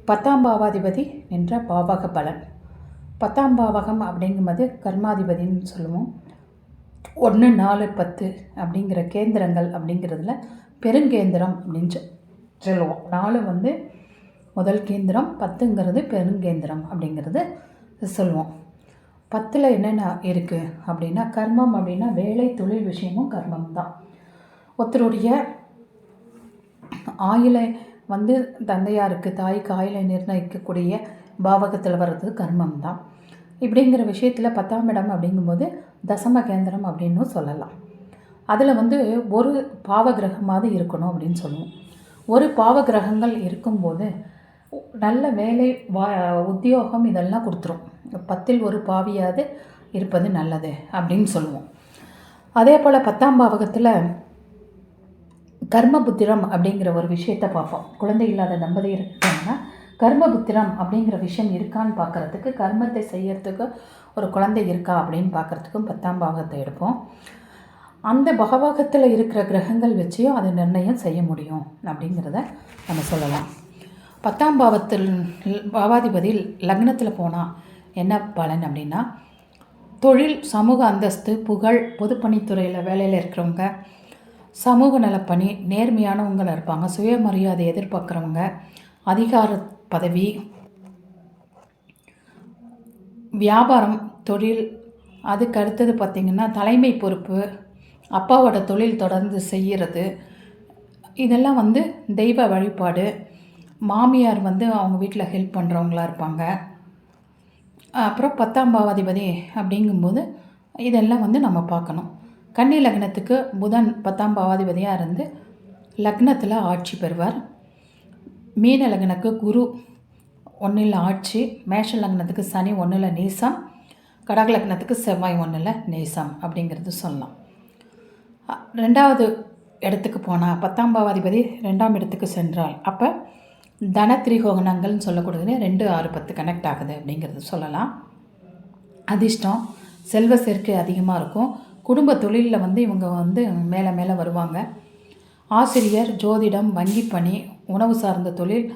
10ஆம் பாவாதிபதி என்ற பாவக பலன். 10ஆம் பாவகம் அப்படிங்கும்போது கர்மாதிபதின்னு சொல்லுவோம். 1, 4, 10 அப்படிங்கிற கேந்திரங்கள் அப்படிங்கிறதுல பெருங்கேந்திரம் அப்படின்னு சொல்லுவோம். 4 முதல் கேந்திரம், 10ங்கிறது பெருங்கேந்திரம் அப்படிங்கிறது சொல்லுவோம். 10ல் என்னென்ன இருக்குது அப்படின்னா, கர்மம் அப்படின்னா வேலை தொழில் விஷயமும் கர்மம் தான். ஒருத்தருடைய ஆயுளை தந்தையாருக்கு தாய்க்கு ஆயுளை நிர்ணயிக்கக்கூடிய பாவகத்தில் வர்றது கர்மம் தான். இப்படிங்கிற விஷயத்தில் 10ஆம் இடம் அப்படிங்கும்போது தசம கேந்திரம் அப்படின்னு சொல்லலாம். அதில் ஒரு பாவ கிரகமாவது இருக்கணும் அப்படின்னு சொல்லுவோம். ஒரு பாவ கிரகங்கள் இருக்கும்போது நல்ல வேலை உத்தியோகம் இதெல்லாம் கொடுத்துரும். 10ல் ஒரு பாவியாவது இருப்பது நல்லது அப்படின்னு சொல்லுவோம். அதே போல் 10ஆம் பாவகத்தில் கர்மபுத்திரம் அப்படிங்கிற ஒரு விஷயத்தை பார்ப்போம். குழந்தை இல்லாத தம்பதியர் இருக்காங்கன்னா கர்மபுத்திரம் அப்படிங்கிற விஷயம் இருக்கான்னு பார்க்குறதுக்கு, கர்மத்தை செய்யறதுக்கு ஒரு குழந்தை இருக்கா அப்படின்னு பார்க்குறதுக்கும் 10ஆம் பாவகத்தை எடுப்போம். அந்த பாவகத்தில் இருக்கிற கிரகங்கள் வச்சியும் அதை நிர்ணயம் செய்ய முடியும் அப்படிங்கிறத நம்ம சொல்லலாம். 10ஆம் பாவாதிபதியில் லக்னத்தில் போனால் என்ன பலன் அப்படின்னா, தொழில், சமூக அந்தஸ்து, புகழ், பொதுப்பணித்துறையில் வேலையில் இருக்கிறவங்க, சமூக நலப்பணி, நேர்மையானவங்க இருப்பாங்க, சுயமரியாதை எதிர்பார்க்குறவங்க, அதிகார பதவி, வியாபாரம், தொழில், அதுக்கு அடுத்தது பார்த்திங்கன்னா தலைமை பொறுப்பு, அப்பாவோட தொழில் தொடர்ந்து செய்கிறது, இதெல்லாம் தெய்வ வழிபாடு, மாமியார் அவங்க வீட்டில் ஹெல்ப் பண்ணுறவங்களா இருப்பாங்க. அப்புறம் 10ஆம் பாவாதிபதி அப்படிங்கும்போது இதெல்லாம் நம்ம பார்க்கணும். கன்னி லக்னத்துக்கு புதன் 10ஆம் பாவாதிபதியாக இருந்து லக்னத்தில் ஆட்சி பெறுவார். மீன லக்னத்துக்கு குரு 1ல் ஆட்சி, மேஷ லக்னத்துக்கு சனி 1ல் நீசம், கடக லக்னத்துக்கு செவ்வாய் 1ல் நீசம் அப்படிங்கிறது சொல்லலாம். 2வது இடத்துக்கு போனால் 10ஆம் பாவாதிபதி 2ஆம் இடத்துக்கு சென்றால் அப்போ தனத்திரிகோணங்கள்னு சொல்லக்கூடியது 2, 6, 10 கனெக்ட் ஆகுது அப்படிங்கிறது சொல்லலாம். அதிர்ஷ்டம், செல்வ சேர்க்கை அதிகமாக இருக்கும். குடும்ப தொழிலில் இவங்க மேலே மேலே வருவாங்க. ஆசிரியர், ஜோதிடம், வங்கிப்பணி, உணவு சார்ந்த தொழில்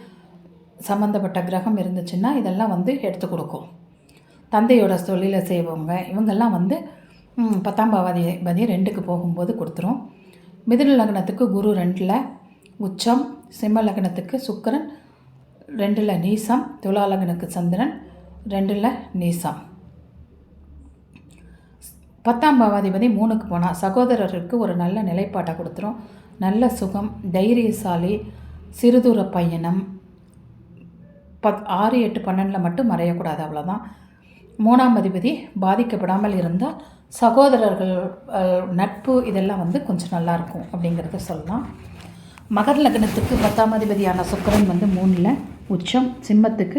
சம்மந்தப்பட்ட கிரகம் இருந்துச்சுன்னா இதெல்லாம் எடுத்து கொடுக்கும். தந்தையோட தொழிலை செய்வவங்க இவங்கெல்லாம் 10ஆம் பாவாதிபதி 2க்கு போகும்போது கொடுத்துரும். மிதுன லக்னத்துக்கு குரு 2ல் உச்சம், சிம்ம லக்னத்துக்கு சுக்கிரன் 2ல் நீசம், துலா லக்னத்துக்கு சந்திரன் 2ல் நீசம். 10ஆம் பாவாதிபதி 3க்கு போனால் சகோதரருக்கு ஒரு நல்ல நிலைப்பாட்டை கொடுத்துரும். நல்ல சுகம், தைரியசாலி, சிறுதூர பயணம், 6, 8, 12 மட்டும் மறையக்கூடாது, அவ்வளோதான். 3ஆம் அதிபதி பாதிக்கப்படாமல் இருந்தால் சகோதரர்கள் நட்பு இதெல்லாம் கொஞ்சம் நல்லாயிருக்கும் அப்படிங்கிறத சொல்லலாம். மகர லக்னத்துக்கு 10ஆம் அதிபதியான சுக்கிரன் 3ல் உச்சம், சிம்மத்துக்கு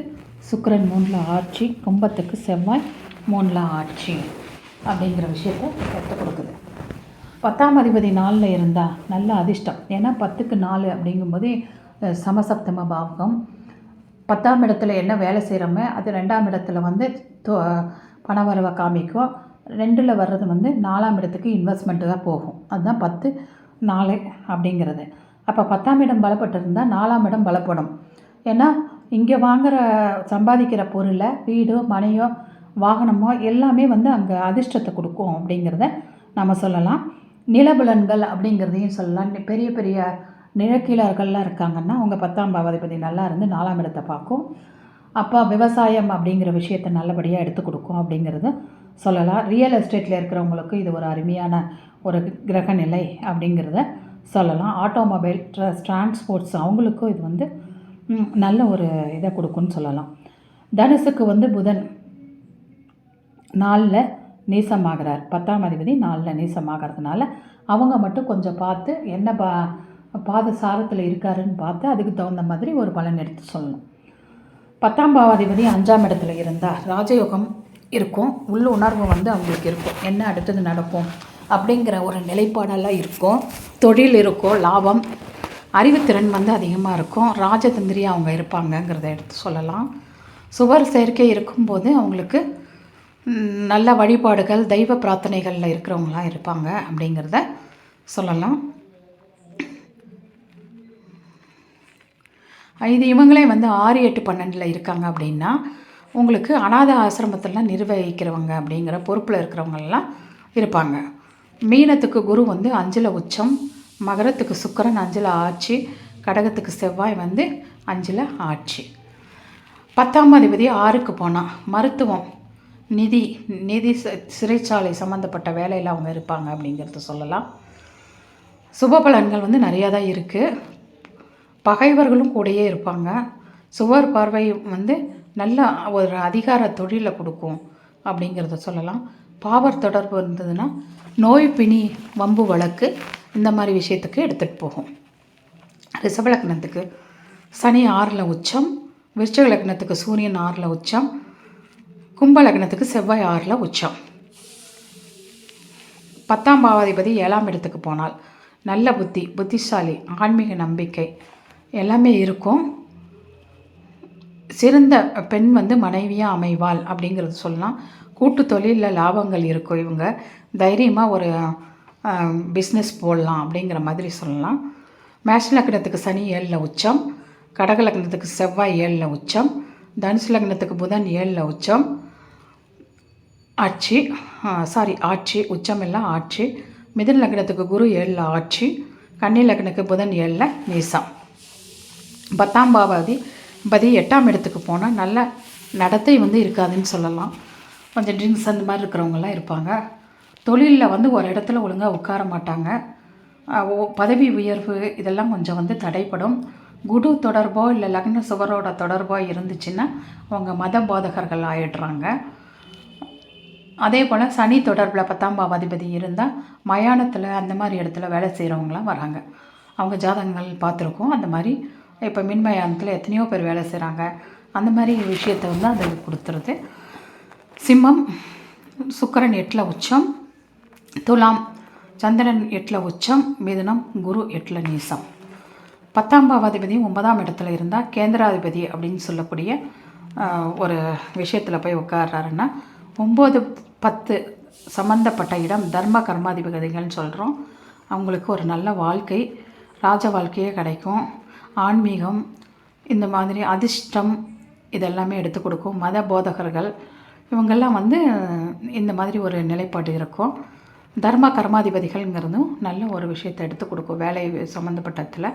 சுக்கிரன் 3ல் ஆட்சி, கும்பத்துக்கு செவ்வாய் 3ல் ஆட்சி அப்படிங்கிற விஷயத்தை கற்றுக் கொடுக்குது. 10ஆம் அதிபதி 4ல் இருந்தால் நல்ல அதிர்ஷ்டம். ஏன்னா 10க்கு 4 அப்படிங்கும்போது சமசப்தம பாவகம். 10ஆம் இடத்துல என்ன வேலை செய்கிறோமோ அது 2ஆம் இடத்துல பண வரவை காமிக்கும். 2ல் வர்றது 4ஆம் இடத்துக்கு இன்வெஸ்ட்மெண்ட்டு போகும். அதுதான் 10, 4 அப்படிங்கிறது. அப்போ 10ஆம் இடம் பலப்பட்டிருந்தால் 4ஆம் இடம் பலப்படும். ஏன்னா இங்கே சம்பாதிக்கிற பொருளை, வீடோ மனையோ வாகனமோ எல்லாமே அங்கே அதிர்ஷ்டத்தை கொடுக்கும் அப்படிங்கிறத நம்ம சொல்லலாம். நிலபுலன்கள் அப்படிங்கிறதையும் சொல்லலாம். பெரிய பெரிய நிலக்கீழர்கள்லாம் இருக்காங்கன்னா அவங்க 10ஆம் பாவாதிபதி நல்லா இருந்து 4ஆம் இடத்தை பார்க்கும். அப்போ விவசாயம் அப்படிங்கிற விஷயத்தை நல்லபடியாக எடுத்து கொடுக்கும் அப்படிங்கிறத சொல்லலாம். ரியல் எஸ்டேட்டில் இருக்கிறவங்களுக்கு இது ஒரு அருமையான ஒரு கிரக நிலை அப்படிங்கிறத சொல்லலாம். ஆட்டோமொபைல், டிரான்ஸ்போர்ட்ஸ் அவங்களுக்கும் இது நல்ல ஒரு இதை கொடுக்குன்னு சொல்லலாம். தனுசுக்கு புதன் 4ல் நீசமாகிறார். 10ஆம் அதிபதி 4ல் நீசமாகிறதுனால அவங்க மட்டும் கொஞ்சம் பார்த்து என்ன பாத சாரத்தில் இருக்காருன்னு பார்த்து அதுக்கு தகுந்த மாதிரி ஒரு பலன் எடுத்து சொல்லணும். 10ஆம் பாவாதிபதி 5ஆம் இடத்துல இருந்தால் ராஜயோகம் இருக்கும். உள்ளுணர்வு அவங்களுக்கு இருக்கும். என்ன அடுத்தது நடக்கும் அப்படிங்கிற ஒரு நிலைப்பாடெல்லாம் இருக்கும். தொழில் இருக்கும், லாபம், அறிவுத்திறன் அதிகமாக இருக்கும். ராஜதந்திரியாக அவங்க இருப்பாங்கங்கிறத எடுத்து சொல்லலாம். சுவர் சேர்க்கை இருக்கும்போது அவங்களுக்கு நல்ல வழிபாடுகள், தெய்வ பிரார்த்தனைகளில் இருக்கிறவங்களாம் இருப்பாங்க அப்படிங்கிறத சொல்லலாம். இது இவங்களே வந்து 6, 8, 12 இருக்காங்க அப்படின்னா உங்களுக்கு அநாத ஆசிரமத்திலாம் நிர்வகிக்கிறவங்க அப்படிங்கிற பொறுப்பில் இருக்கிறவங்கெல்லாம் இருப்பாங்க. மீனத்துக்கு குரு வந்து 5ல் உச்சம், மகரத்துக்கு சுக்கிரன் 5ல் ஆட்சி, கடகத்துக்கு செவ்வாய் வந்து 5ல் ஆட்சி. 10ஆம் அதிபதி 6க்கு போனால் மருத்துவம், நிதி சிறைச்சாலை சம்மந்தப்பட்ட வேலையில் அவங்க இருப்பாங்க அப்படிங்கிறத சொல்லலாம். சுப பலன்கள் வந்து நிறையா தான் இருக்குது. பகைவர்களும் கூடயே இருப்பாங்க. சுவர் பார்வை வந்து நல்ல ஒரு அதிகார தொழிலை கொடுக்கும் அப்படிங்கிறத சொல்லலாம். பாவர் தொடர்பு இருந்ததுன்னா நோய் பிணி வம்பு வழக்கு இந்த மாதிரி விஷயத்துக்கு எடுத்துகிட்டு போகும். ரிஷப லக்னத்துக்கு சனி 6ல் உச்சம், விருச்சிக லக்னத்துக்கு சூரியன் 6ல் உச்சம், கும்ப லக்னத்துக்கு செவ்வாய் 6ல் உச்சம். 10ஆம் பாவாதிபதி 7ஆம் இடத்துக்கு போனால் நல்ல புத்திசாலி, ஆன்மீக நம்பிக்கை எல்லாமே இருக்கும். சிறந்த பெண் வந்து மனைவியாக அமைவாள் அப்படிங்கிறது சொல்லலாம். கூட்டு தொழிலில் லாபங்கள் இருக்கும். இவங்க தைரியமாக ஒரு பிஸ்னஸ் போடலாம் அப்படிங்கிற மாதிரி சொல்லலாம். மேஷ லக்னத்துக்கு சனி 7ல் உச்சம், கடக லக்னத்துக்கு செவ்வாய் 7ல் உச்சம், தனுசு லக்னத்துக்கு புதன் 7ல் உச்சம், ஆட்சி உச்சம் எல்லாம் ஆட்சி. மிதுன லக்னத்துக்கு குரு 7ல் ஆட்சி, கன்னி லக்னத்துக்கு புதன் 7ல் நீசம். 10ஆம் பாவாதிபதி 8ஆம் இடத்துக்கு போனால் நல்ல நடத்தை வந்து இருக்காதுன்னு சொல்லலாம். கொஞ்சம் ட்ரிங்க்ஸ் அந்த மாதிரி இருக்கிறவங்கலாம் இருப்பாங்க. தொழிலில் வந்து ஒரு இடத்துல ஒழுங்காக உட்கார மாட்டாங்க. பதவி உயர்வு இதெல்லாம் கொஞ்சம் வந்து தடைப்படும். குரு தொடர்போ இல்லை லக்ன சுவரோட தொடர்போ இருந்துச்சுன்னா அவங்க மத போதகர்கள் ஆகிடுறாங்க. அதே போல் சனி தொடர்பில் 10ஆம் பாவாதிபதி இருந்தால் மயானத்தில் அந்த மாதிரி இடத்துல வேலை செய்கிறவங்களாம் வராங்க. அவங்க ஜாதகங்கள் பார்த்துருக்கோம். அந்த மாதிரி இப்போ மின்மயானத்தில் எத்தனையோ பேர் வேலை செய்கிறாங்க. அந்த மாதிரி விஷயத்தை வந்து அது கொடுத்துருது. சிம்மம் சுக்கிரன் 8ல் உச்சம், துலாம் சந்திரன் 8ல் உச்சம், மிதுனம் குரு 8ல் நீசம். 10ஆம் பாவாதிபதி 9ஆம் இடத்துல இருந்தால் கேந்திராதிபதி அப்படின்னு சொல்லக்கூடிய ஒரு விஷயத்தில் போய் உட்கார்றாருன்னா 9, 10 சம்மந்தப்பட்ட இடம் தர்ம கர்மாதிபதிகள்னு சொல்கிறோம். அவங்களுக்கு ஒரு நல்ல வாழ்க்கை, ராஜ வாழ்க்கையே கிடைக்கும். ஆன்மீகம் இந்த மாதிரி அதிர்ஷ்டம் இதெல்லாமே எடுத்து கொடுக்கும். மத போதகர்கள் இவங்கெல்லாம் வந்து இந்த மாதிரி ஒரு நிலைப்பாடு இருக்கும். தர்ம கர்மாதிபதிகள்ங்கிறதும் நல்ல ஒரு விஷயத்தை எடுத்து கொடுக்கும். வேலை சம்மந்தப்பட்டதில்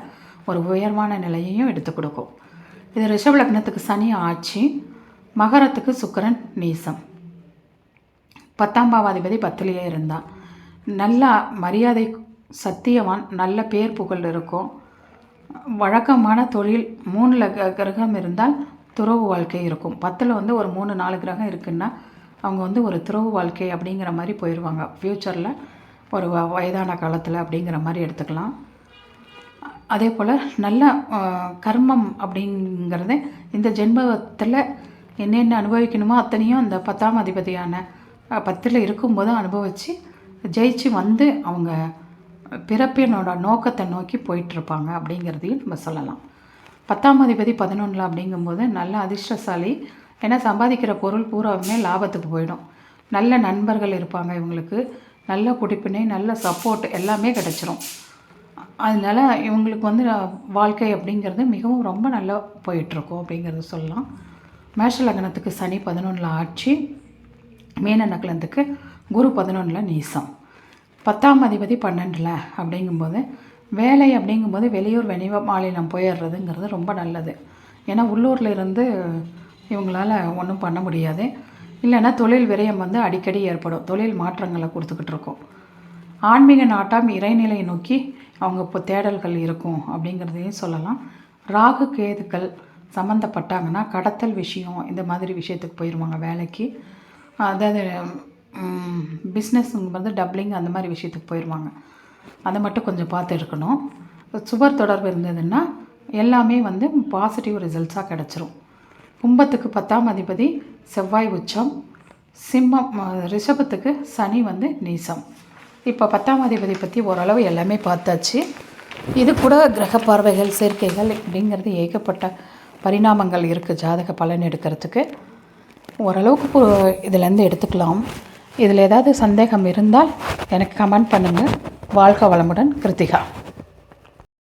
ஒரு உயர்வான நிலையையும் எடுத்து கொடுக்கும். இது ரிஷப லக்னத்துக்கு சனி ஆட்சி, மகரத்துக்கு சுக்கிரன் நீசம். 10ஆம் பாவாதிபதி 10லேயே இருந்தால் நல்ல மரியாதை, சத்தியவான், நல்ல பேர் புகழ் இருக்கும். வழக்கமான தொழில் 3ல் கிரகம் இருந்தால் துறவு வாழ்க்கை இருக்கும். 10ல் வந்து ஒரு 3, 4 கிரகம் இருக்குன்னா அவங்க வந்து ஒரு துறவு வாழ்க்கை அப்படிங்கிற மாதிரி போயிடுவாங்க. ஃப்யூச்சரில் ஒரு வயதான காலத்தில் அப்படிங்கிற மாதிரி எடுத்துக்கலாம். அதே போல் நல்ல கர்மம் அப்படிங்கிறது இந்த ஜென்மத்தில் என்னென்ன அனுபவிக்கணுமோ அத்தனையும் அந்த 10ஆம் அதிபதியான 10ல் இருக்கும்போது அனுபவித்து ஜெயிச்சு வந்து அவங்க பிறப்பினோட நோக்கத்தை நோக்கி போயிட்டுருப்பாங்க அப்படிங்கிறதையும் நம்ம சொல்லலாம். 10ஆம் அதிபதி 11ல் அப்படிங்கும்போது நல்ல அதிர்ஷ்டசாலி. ஏன்னா சம்பாதிக்கிற பொருள் பூராவுமே லாபத்துக்கு போயிடும். நல்ல நண்பர்கள் இருப்பாங்க இவங்களுக்கு. நல்ல குடிப்பினை, நல்ல சப்போர்ட் எல்லாமே கிடச்சிரும். அதனால் இவங்களுக்கு வந்து வாழ்க்கை அப்படிங்கிறது மிகவும் ரொம்ப நல்லா போயிட்டுருக்கும் அப்படிங்கிறது சொல்லலாம். மேஷ லக்னத்துக்கு சனி 11ல் ஆட்சி, மீன லக்னத்துக்கு குரு 11ல் நீசம். 10ஆம் அதிபதி 12ல் அப்படிங்கும்போது வேலை அப்படிங்கும்போது வெளியூர் மாநிலம் போயிடுறதுங்கிறது ரொம்ப நல்லது. ஏன்னா உள்ளூரில் இருந்து இவங்களால் ஒன்றும் பண்ண முடியாது. இல்லைன்னா தொழில் விரயம் வந்து அடிக்கடி ஏற்படும். தொழில் மாற்றங்களை கொடுத்துக்கிட்டு இருக்கோம். ஆன்மீக நாட்டம் இறைநிலை நோக்கி அவங்க இப்போ தேடல்கள் இருக்கும் அப்படிங்கிறதையும் சொல்லலாம். ராகு கேதுக்கள் சம்மந்தப்பட்டாங்கன்னா கடத்தல் விஷயம் இந்த மாதிரி விஷயத்துக்கு போயிடுவாங்க வேலைக்கு. அதாவது பிஸ்னஸ்ங்கிறது டப்ளிங் அந்த மாதிரி விஷயத்துக்கு போயிடுவாங்க. அதை மட்டும் கொஞ்சம் பார்த்து இருக்கணும். சுவர் தொடர்பு இருந்ததுன்னா எல்லாமே வந்து பாசிட்டிவ் ரிசல்ட்ஸாக கிடச்சிரும். கும்பத்துக்கு 10ஆம் அதிபதி செவ்வாய் உச்சம், ரிஷபத்துக்கு சனி வந்து நீசம். இப்போ 10ஆம் அதிபதி பற்றி ஓரளவு எல்லாமே பார்த்தாச்சு. இது கூட கிரக பார்வைகள், சேர்க்கைகள் அப்படிங்கிறது ஏகப்பட்ட பரிணாமங்கள் இருக்குது ஜாதக பலன் எடுக்கிறதுக்கு. ஓரளவுக்கு இதிலேருந்து எடுத்துக்கலாம். இதில் ஏதாவது சந்தேகம் இருந்தால் எனக்கு கமெண்ட் பண்ணுங்கள். வாழ்க வளமுடன். கிருத்திகா.